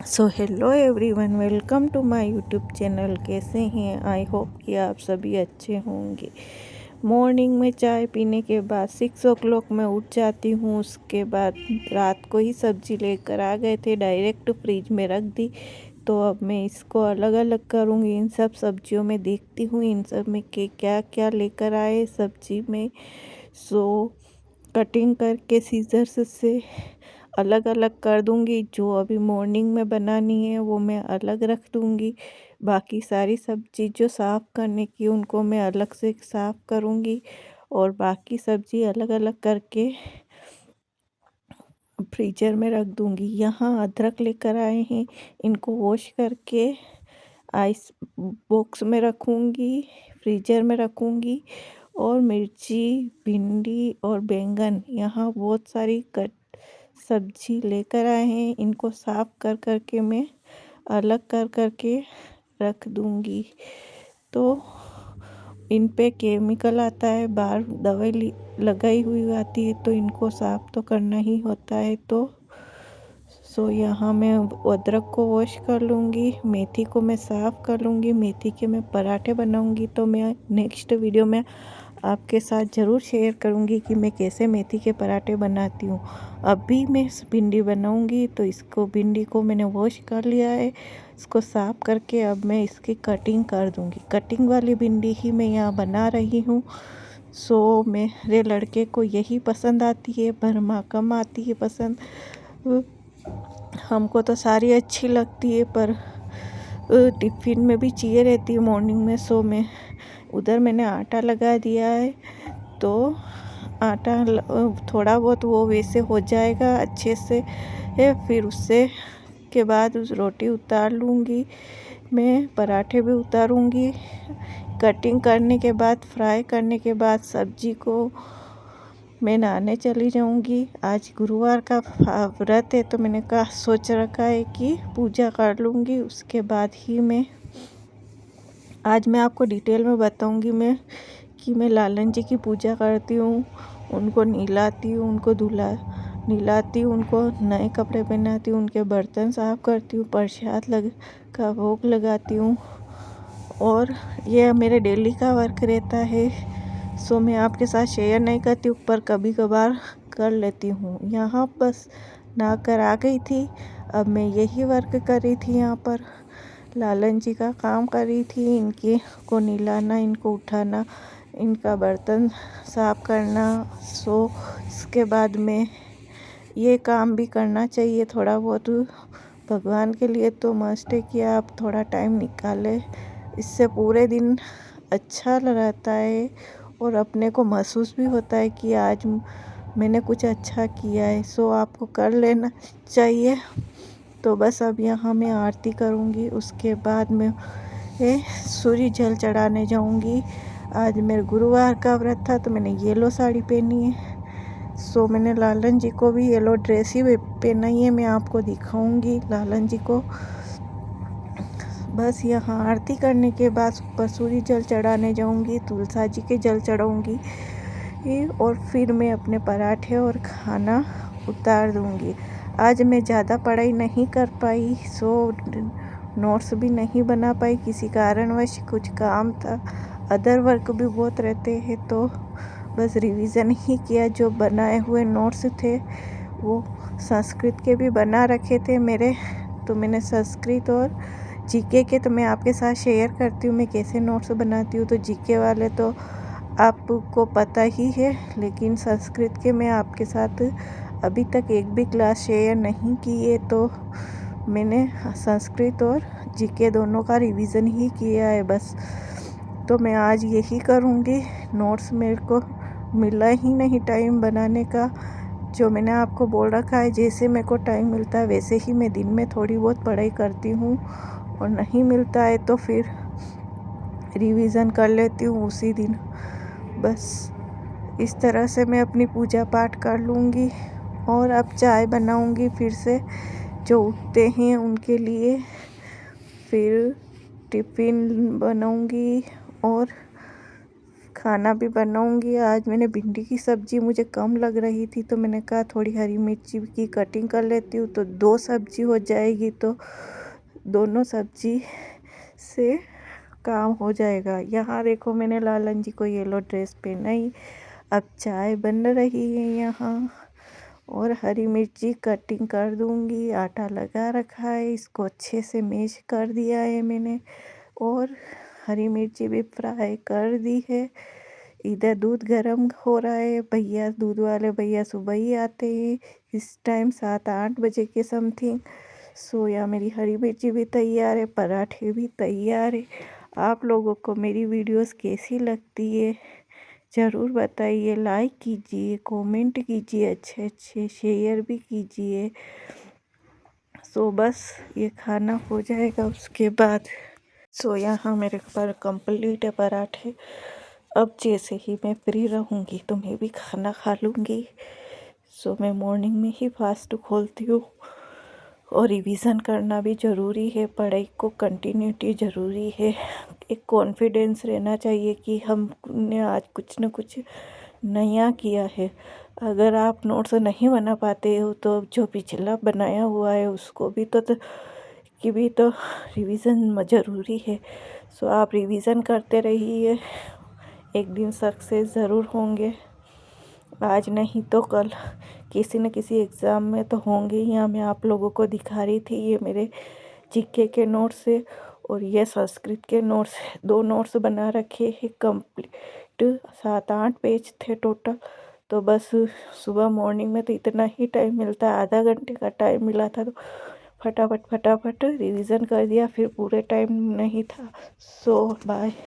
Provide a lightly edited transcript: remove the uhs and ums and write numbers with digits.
So hello everyone, welcome to my YouTube channel. कैसे हैं? I hope कि आप सभी अच्छे होंगे। मॉर्निंग में चाय पीने के बाद 6 o'clock मैं उठ जाती हूँ। उसके बाद रात को ही सब्जी लेकर आ गए थे, डायरेक्ट फ्रिज में रख दी। तो अब मैं इसको अलग अलग करूँगी। इन सब सब्जियों में देखती हूँ इन सब में के क्या क्या लेकर आए सब्जी में। सो कटिंग करके सीजर्स से अलग अलग कर दूंगी। जो अभी मॉर्निंग में बनानी है वो मैं अलग रख दूंगी। बाकी सारी सब्जी जो साफ़ करने की उनको मैं अलग से साफ़ करूंगी और बाकी सब्जी अलग अलग करके फ्रीजर में रख दूंगी। यहाँ अदरक लेकर आए हैं, इनको वॉश करके आइस बॉक्स में रखूंगी, फ्रीजर में रखूंगी। और मिर्ची, भिंडी और बैंगन यहाँ बहुत सारी कट सब्जी लेकर आए हैं। इनको साफ़ कर करके मैं अलग कर करके रख दूंगी। तो इन पे केमिकल आता है, बाहर दवाई लगाई हुई आती है, तो इनको साफ़ तो करना ही होता है। तो यहाँ मैं अदरक को वॉश कर लूँगी, मेथी को मैं साफ़ कर लूँगी। मेथी के मैं पराठे बनाऊँगी, तो मैं नेक्स्ट वीडियो में आपके साथ ज़रूर शेयर करूँगी कि मैं कैसे मेथी के पराठे बनाती हूँ। अभी मैं भिंडी बनाऊँगी, तो इसको भिंडी को मैंने वॉश कर लिया है। इसको साफ़ करके अब मैं इसकी कटिंग कर दूँगी। कटिंग वाली भिंडी ही मैं यहाँ बना रही हूँ। मेरे लड़के को यही पसंद आती है, भरमा कम आती है पसंद। हमको तो सारी अच्छी लगती है, पर टिफ़िन में भी चाहिए रहती है मॉर्निंग में। उधर मैंने आटा लगा दिया है, तो आटा थोड़ा बहुत वो वैसे हो जाएगा अच्छे से। फिर उससे के बाद उस रोटी उतार लूँगी, मैं पराठे भी उतारूँगी। कटिंग करने के बाद, फ्राई करने के बाद सब्जी को मैं नहाने चली जाऊंगी। आज गुरुवार का व्रत है, तो मैंने सोच रखा है कि पूजा कर लूँगी। उसके बाद ही आज मैं आपको डिटेल में बताऊंगी मैं लालन जी की पूजा करती हूँ। उनको नहलाती हूँ, उनको नहलाती हूँ, उनको नए कपड़े पहनाती हूँ, उनके बर्तन साफ करती हूँ, प्रसाद का भोग लगाती हूँ। और ये मेरे डेली का वर्क रहता है। मैं आपके साथ शेयर नहीं करती हूँ, पर कभी कभार कर लेती हूँ। यहाँ बस नहा कर आ गई थी। अब मैं यही वर्क कर रही थी, यहाँ पर लालन जी का काम कर रही थी। इनके को नहलाना, इनको उठाना, इनका बर्तन साफ करना। इसके बाद में ये काम भी करना चाहिए थोड़ा बहुत भगवान के लिए। तो मस्ट है कि आप थोड़ा टाइम निकालें, इससे पूरे दिन अच्छा रहता है और अपने को महसूस भी होता है कि आज मैंने कुछ अच्छा किया है। आपको कर लेना चाहिए। तो बस अब यहाँ मैं आरती करूँगी, उसके बाद मैं सूर्य जल चढ़ाने जाऊँगी। आज मेरे गुरुवार का व्रत था, तो मैंने येलो साड़ी पहनी है। मैंने लालन जी को भी येलो ड्रेस ही पहना ही है। मैं आपको दिखाऊंगी लालन जी को। बस यहाँ आरती करने के बाद सूर्य जल चढ़ाने जाऊंगी, तुलसा जी के जल चढ़ाऊंगी और फिर मैं अपने पराठे और खाना उतार दूंगी। आज मैं ज़्यादा पढ़ाई नहीं कर पाई, नोट्स भी नहीं बना पाई, किसी कारणवश कुछ काम था। अदर वर्क भी बहुत रहते हैं, तो बस रिवीज़न ही किया। जो बनाए हुए नोट्स थे वो संस्कृत के भी बना रखे थे मेरे, तो मैंने संस्कृत और जीके के तो मैं आपके साथ शेयर करती हूँ मैं कैसे नोट्स बनाती हूँ। तो जीके वाले तो आपको पता ही है, लेकिन संस्कृत के मैं आपके साथ अभी तक एक भी क्लास शेयर नहीं की है। तो मैंने संस्कृत और जीके दोनों का रिवीज़न ही किया है बस। तो मैं आज यही करूँगी। नोट्स मेरे को मिला ही नहीं टाइम बनाने का, जो मैंने आपको बोल रखा है। जैसे मेरे को टाइम मिलता है वैसे ही मैं दिन में थोड़ी बहुत पढ़ाई करती हूँ, और नहीं मिलता है तो फिर रिवीज़न कर लेती हूँ उसी दिन। बस इस तरह से मैं अपनी पूजा पाठ कर लूँगी। और अब चाय बनाऊँगी फिर से, जो उठते हैं उनके लिए। फिर टिफ़िन बनाऊँगी और खाना भी बनाऊंगी। आज मैंने भिंडी की सब्ज़ी मुझे कम लग रही थी तो मैंने कहा थोड़ी हरी मिर्ची की कटिंग कर लेती हूँ तो 2 सब्ज़ी हो जाएगी, तो दोनों सब्ज़ी से काम हो जाएगा। यहाँ देखो मैंने लालन जी को येलो ड्रेस पहनाई। अब चाय बन रही है यहाँ और हरी मिर्ची कटिंग कर दूंगी। आटा लगा रखा है, इसको अच्छे से मैश कर दिया है मैंने और हरी मिर्ची भी फ्राई कर दी है। इधर दूध गर्म हो रहा है। भैया दूध वाले भैया सुबह ही आते हैं इस टाइम 7-8 बजे के समथिंग। सोया मेरी हरी मिर्ची भी तैयार है, पराठे भी तैयार है। आप लोगों को मेरी वीडियोस कैसी लगती है ज़रूर बताइए। लाइक कीजिए, कमेंट कीजिए, अच्छे अच्छे शेयर भी कीजिए। सो बस ये खाना हो जाएगा उसके बाद। सो यहाँ मेरे पर कंप्लीट है पराठे। अब जैसे ही मैं फ्री रहूँगी तो मैं भी खाना खा लूँगी। सो मैं मॉर्निंग में ही फास्ट खोलती हूँ और रिवीज़न करना भी ज़रूरी है। पढ़ाई को कंटिन्यूटी ज़रूरी है। एक कॉन्फिडेंस रहना चाहिए कि हमने आज कुछ न कुछ नया किया है। अगर आप नोट्स नहीं बना पाते हो तो जो पिछला बनाया हुआ है उसको भी तो रिवीज़न ज़रूरी है। सो आप रिवीज़न करते रहिए, एक दिन सक्सेस ज़रूर होंगे। आज नहीं तो कल किसी न किसी एग्ज़ाम में तो होंगे ही। यहाँ मैं आप लोगों को दिखा रही थी, ये मेरे जीके के नोट्स है और ये संस्कृत के नोट्स है। 2 नोट्स बना रखे हैं कंप्लीट। 7-8 पेज थे टोटल। तो बस सुबह मॉर्निंग में तो इतना ही टाइम मिलता है, आधा घंटे का टाइम मिला था तो फटाफट रिवीज़न कर दिया। फिर पूरे टाइम नहीं था। सो बाय।